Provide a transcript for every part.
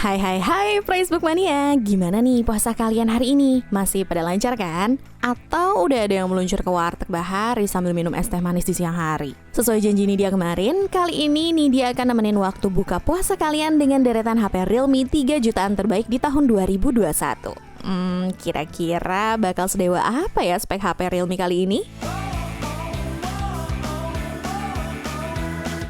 Hai Facebook Mania, gimana nih puasa kalian hari ini? Masih pada lancar kan? Atau udah ada yang meluncur ke warteg bahari sambil minum es teh manis di siang hari? Sesuai janji Nidia kemarin, kali ini Nidia akan nemenin waktu buka puasa kalian dengan deretan HP Realme 3 jutaan terbaik di tahun 2021. Kira-kira bakal sedewa apa ya spek HP Realme kali ini?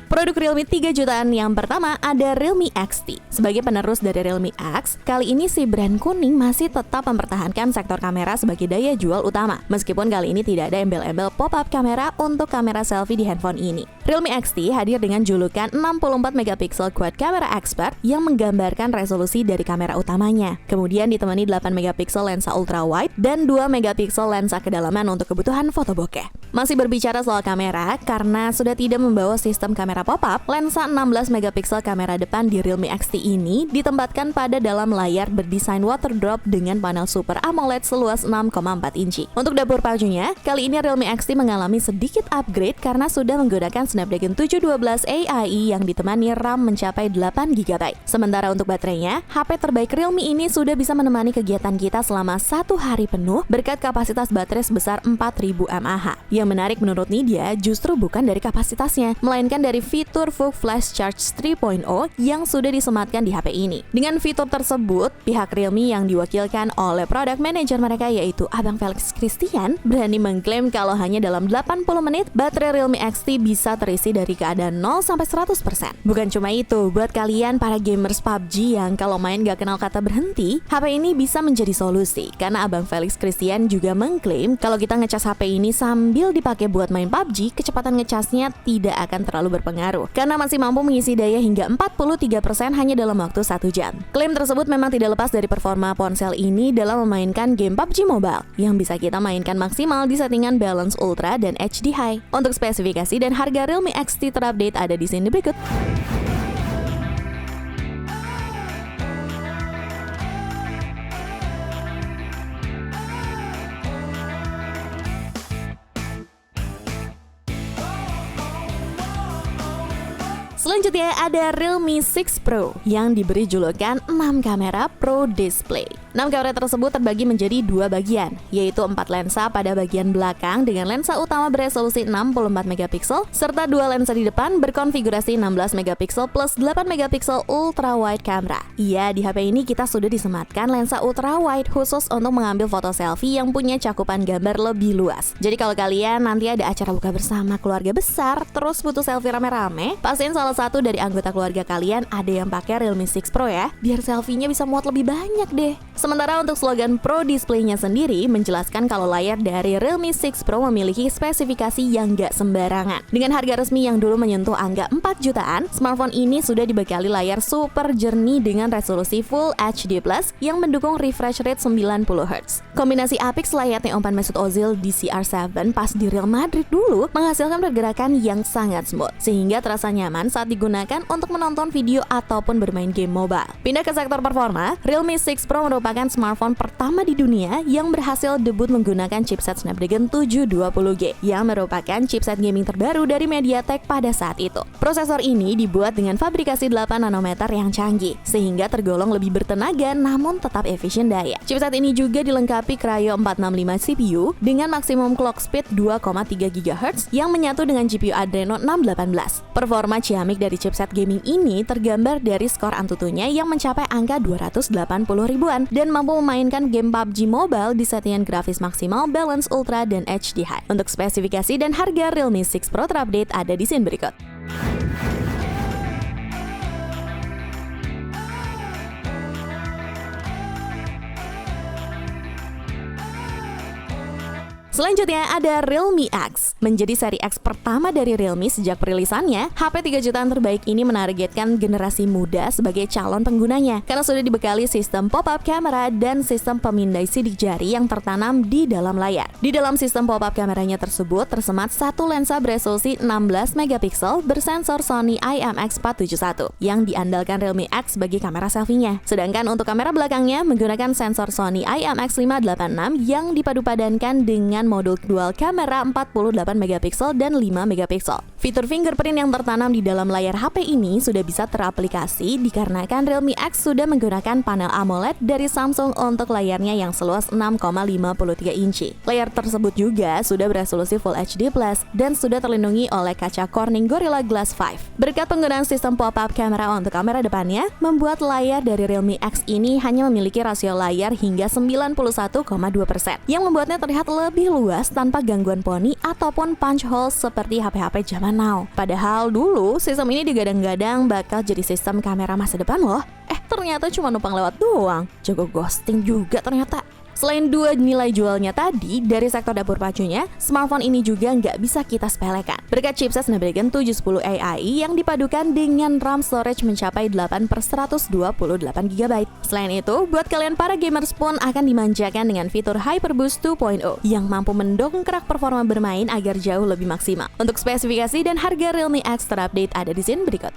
Produk Realme 3 jutaan yang pertama ada Realme XT. Sebagai penerus dari Realme X, kali ini si brand kuning masih tetap mempertahankan sektor kamera sebagai daya jual utama. Meskipun kali ini tidak ada embel-embel pop-up kamera untuk kamera selfie di handphone ini. Realme XT hadir dengan julukan 64 megapiksel quad camera expert yang menggambarkan resolusi dari kamera utamanya. Kemudian ditemani 8 megapiksel lensa ultra wide dan 2 megapiksel lensa kedalaman untuk kebutuhan foto bokeh. Masih berbicara soal kamera, karena sudah tidak membawa sistem kamera pop-up, lensa 16 megapiksel kamera depan di Realme XT ini ditempatkan pada dalam layar berdesain water drop dengan panel Super AMOLED seluas 6,4 inci. Untuk dapur pacunya, kali ini Realme XT mengalami sedikit upgrade karena sudah menggunakan Snapdragon 712 AI yang ditemani RAM mencapai 8GB. Sementara untuk baterainya, HP terbaik Realme ini sudah bisa menemani kegiatan kita selama 1 hari penuh berkat kapasitas baterai sebesar 4000 mAh. Yang menarik menurut Nidia justru bukan dari kapasitasnya, melainkan dari fitur Full Flash Charge 3.0 yang sudah disematkan di HP ini. Dengan fitur tersebut, pihak Realme yang diwakilkan oleh product manager mereka yaitu Abang Felix Christian berani mengklaim kalau hanya dalam 80 menit baterai Realme XT bisa terisi dari keadaan 0 sampai 100%. Bukan cuma itu, buat kalian para gamers PUBG yang kalau main gak kenal kata berhenti, HP ini bisa menjadi solusi karena Abang Felix Christian juga mengklaim kalau kita ngecas HP ini sambil dipakai buat main PUBG, kecepatan ngecasnya tidak akan terlalu berpengaruh karena masih mampu mengisi daya hingga 43% hanya dalam waktu 1 jam. Klaim tersebut memang tidak lepas dari performa ponsel ini dalam memainkan game PUBG Mobile yang bisa kita mainkan maksimal di settingan balance ultra dan HD high. Untuk spesifikasi dan harga Realme XT terupdate ada di sini berikut. Selanjutnya ada Realme 6 Pro yang diberi julukan 6 kamera Pro Display. 6 kamera tersebut terbagi menjadi 2 bagian, yaitu 4 lensa pada bagian belakang dengan lensa utama beresolusi 64 megapiksel serta 2 lensa di depan berkonfigurasi 16 megapiksel plus 8 megapiksel ultra wide camera. Iya, di HP ini kita sudah disematkan lensa ultra wide khusus untuk mengambil foto selfie yang punya cakupan gambar lebih luas. Jadi kalau kalian nanti ada acara buka bersama keluarga besar terus butuh selfie rame-rame, pastiin salah satu dari anggota keluarga kalian ada yang pakai Realme 6 Pro ya, biar selfie-nya bisa muat lebih banyak deh. Sementara untuk slogan Pro Display-nya sendiri menjelaskan kalau layar dari Realme 6 Pro memiliki spesifikasi yang gak sembarangan. Dengan harga resmi yang dulu menyentuh angka 4 jutaan, smartphone ini sudah dibekali layar super jernih dengan resolusi Full HD Plus yang mendukung refresh rate 90Hz. Kombinasi apik layaknya umpan Mesut Ozil di CR7 pas di Real Madrid dulu menghasilkan pergerakan yang sangat smooth, sehingga terasa nyaman saat digunakan untuk menonton video ataupun bermain game mobile. Pindah ke sektor performa, Realme 6 Pro merupakan smartphone pertama di dunia yang berhasil debut menggunakan chipset Snapdragon 720G yang merupakan chipset gaming terbaru dari MediaTek pada saat itu. Prosesor ini dibuat dengan fabrikasi 8 nanometer yang canggih, sehingga tergolong lebih bertenaga namun tetap efisien daya. Chipset ini juga dilengkapi Kryo 465 CPU dengan maksimum clock speed 2,3 GHz yang menyatu dengan GPU Adreno 618. Performa ciamik dari chipset gaming ini tergambar dari skor Antutunya yang mencapai angka 280 ribuan dan mampu memainkan game PUBG Mobile di settingan grafis maksimal, balance ultra, dan HD high. Untuk spesifikasi dan harga Realme 6 Pro terupdate ada di scene berikut. Selanjutnya ada Realme X. Menjadi seri X pertama dari Realme sejak perilisannya, HP 3 jutaan terbaik ini menargetkan generasi muda sebagai calon penggunanya karena sudah dibekali sistem pop-up camera dan sistem pemindai sidik jari yang tertanam di dalam layar. Di dalam sistem pop-up kameranya tersebut tersemat satu lensa beresolusi 16 megapiksel bersensor Sony IMX471 yang diandalkan Realme X sebagai kamera selfie-nya. Sedangkan untuk kamera belakangnya menggunakan sensor Sony IMX586 yang dipadu-padankan dengan modul dual kamera 48 megapiksel dan 5 megapiksel. Fitur fingerprint yang tertanam di dalam layar HP ini sudah bisa teraplikasi dikarenakan Realme X sudah menggunakan panel AMOLED dari Samsung untuk layarnya yang seluas 6,53 inci. Layar tersebut juga sudah beresolusi Full HD+, dan sudah terlindungi oleh kaca Corning Gorilla Glass 5. Berkat penggunaan sistem pop-up camera untuk kamera depannya, membuat layar dari Realme X ini hanya memiliki rasio layar hingga 91,2%, yang membuatnya terlihat lebih luas tanpa gangguan poni ataupun punch hole seperti HP-HP zaman now. Padahal dulu sistem ini digadang-gadang bakal jadi sistem kamera masa depan loh. Ternyata cuma numpang lewat doang. Jago ghosting juga ternyata. Selain dua nilai jualnya tadi, dari sektor dapur pacunya, smartphone ini juga nggak bisa kita sepelekan. Berkat chipset Snapdragon 710 AI yang dipadukan dengan RAM storage mencapai 8/128 GB. Selain itu, buat kalian para gamers pun akan dimanjakan dengan fitur HyperBoost 2.0 yang mampu mendongkrak performa bermain agar jauh lebih maksimal. Untuk spesifikasi dan harga Realme X terupdate ada di sini berikut.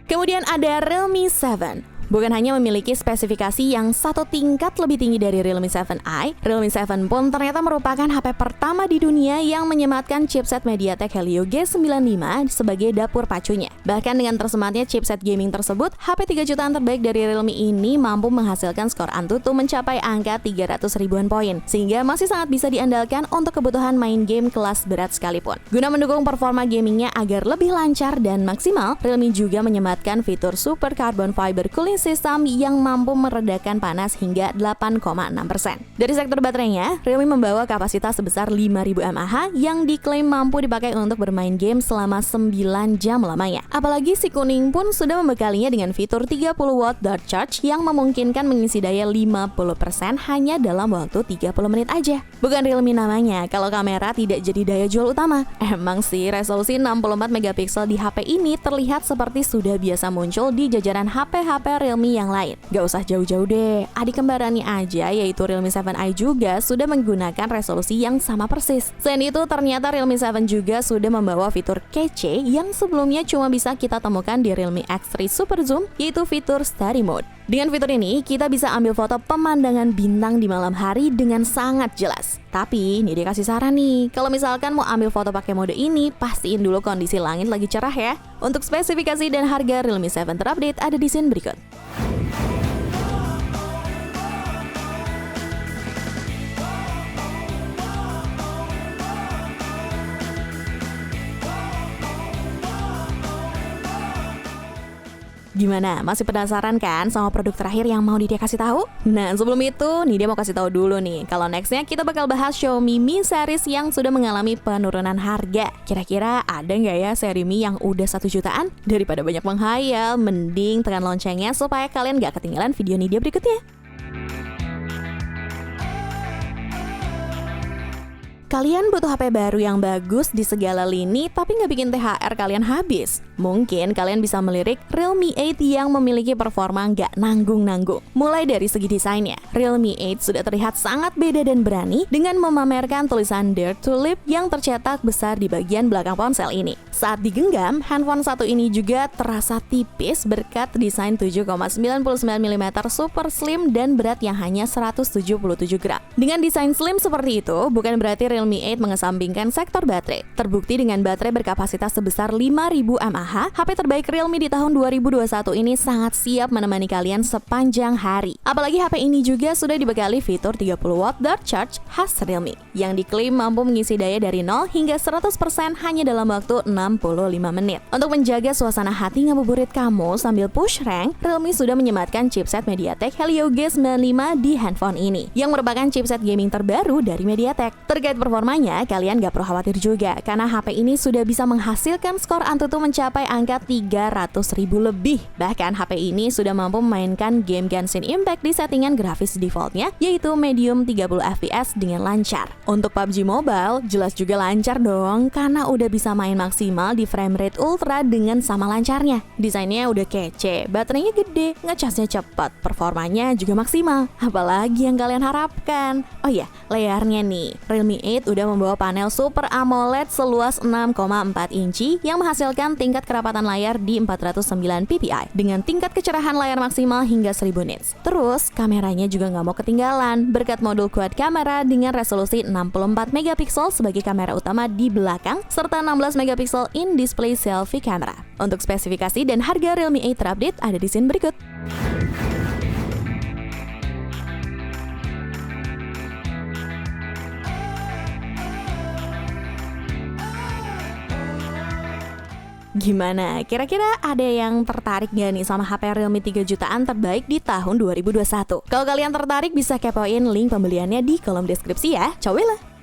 Kemudian ada Realme 7. Bukan hanya memiliki spesifikasi yang satu tingkat lebih tinggi dari Realme 7i, Realme 7 pun ternyata merupakan HP pertama di dunia yang menyematkan chipset MediaTek Helio G95 sebagai dapur pacunya. Bahkan dengan tersematnya chipset gaming tersebut, HP 3 jutaan terbaik dari Realme ini mampu menghasilkan skor Antutu mencapai angka 300 ribuan poin, sehingga masih sangat bisa diandalkan untuk kebutuhan main game kelas berat sekalipun. Guna mendukung performa gamingnya agar lebih lancar dan maksimal, Realme juga menyematkan fitur Super Carbon Fiber Cooling System yang mampu meredakan panas hingga 8,6%. Dari sektor baterainya, Realme membawa kapasitas sebesar 5000 mAh yang diklaim mampu dipakai untuk bermain game selama 9 jam lamanya. Apalagi si kuning pun sudah membekalinya dengan fitur 30 watt dart charge yang memungkinkan mengisi daya 50% hanya dalam waktu 30 menit aja. Bukan Realme namanya kalau kamera tidak jadi daya jual utama. Emang sih resolusi 64 megapiksel di HP ini terlihat seperti sudah biasa muncul di jajaran HP-HP Realme yang lain. Gak usah jauh-jauh deh, adik kembarannya aja yaitu Realme 7i juga sudah menggunakan resolusi yang sama persis. Selain itu ternyata Realme 7 juga sudah membawa fitur kece yang sebelumnya cuma bisa kita temukan di Realme X3 Super Zoom, yaitu fitur Study Mode. Dengan fitur ini, kita bisa ambil foto pemandangan bintang di malam hari dengan sangat jelas. Tapi, ini dia kasih saran nih, kalau misalkan mau ambil foto pakai mode ini, pastiin dulu kondisi langit lagi cerah ya. Untuk spesifikasi dan harga Realme 7 terupdate ada di sini berikut. Gimana? Masih penasaran kan sama produk terakhir yang mau Nidia kasih tahu? Nah, sebelum itu, Nidia mau kasih tahu dulu nih, kalau nextnya kita bakal bahas Xiaomi Mi series yang sudah mengalami penurunan harga. Kira-kira ada nggak ya seri Mi yang udah 1 jutaan? Daripada banyak menghayal, mending tekan loncengnya supaya kalian nggak ketinggalan video Nidia berikutnya. Kalian butuh HP baru yang bagus di segala lini tapi nggak bikin THR kalian habis? Mungkin kalian bisa melirik Realme 8 yang memiliki performa nggak nanggung-nanggung. Mulai dari segi desainnya, Realme 8 sudah terlihat sangat beda dan berani dengan memamerkan tulisan Dare to Live yang tercetak besar di bagian belakang ponsel ini. Saat digenggam, handphone satu ini juga terasa tipis berkat desain 7,99mm super slim dan berat yang hanya 177 gram. Dengan desain slim seperti itu, bukan berarti Realme 8 mengesampingkan sektor baterai. Terbukti dengan baterai berkapasitas sebesar 5000 mAh, HP terbaik Realme di tahun 2021 ini sangat siap menemani kalian sepanjang hari. Apalagi HP ini juga sudah dibekali fitur 30 watt dart charge khas Realme, yang diklaim mampu mengisi daya dari 0 hingga 100% hanya dalam waktu 65 menit. Untuk menjaga suasana hati ngabuburit kamu sambil push rank, Realme sudah menyematkan chipset MediaTek Helio G95 di handphone ini, yang merupakan chipset gaming terbaru dari MediaTek. Terkait performanya, kalian gak perlu khawatir juga, karena HP ini sudah bisa menghasilkan skor Antutu mencapai angka 300.000 lebih. Bahkan HP ini sudah mampu memainkan game Genshin Impact di settingan grafis defaultnya, yaitu medium 30 fps dengan lancar. Untuk PUBG Mobile, jelas juga lancar dong, karena udah bisa main maksimal di frame rate ultra dengan sama lancarnya. Desainnya udah kece, baterainya gede, ngecasnya cepat, performanya juga maksimal. Apalagi yang kalian harapkan? Oh iya, layarnya nih, Realme 8 udah membawa panel Super AMOLED seluas 6,4 inci yang menghasilkan tingkat kerapatan layar di 409 ppi dengan tingkat kecerahan layar maksimal hingga 1000 nits. Terus, kameranya juga nggak mau ketinggalan berkat modul quad kamera dengan resolusi 64 megapiksel sebagai kamera utama di belakang serta 16 megapiksel in-display selfie camera. Untuk spesifikasi dan harga Realme 8 terupdate ada di scene berikut. Gimana? Kira-kira ada yang tertarik gak nih sama HP Realme 3 jutaan terbaik di tahun 2021? Kalau kalian tertarik bisa kepoin link pembeliannya di kolom deskripsi ya. Coba lah!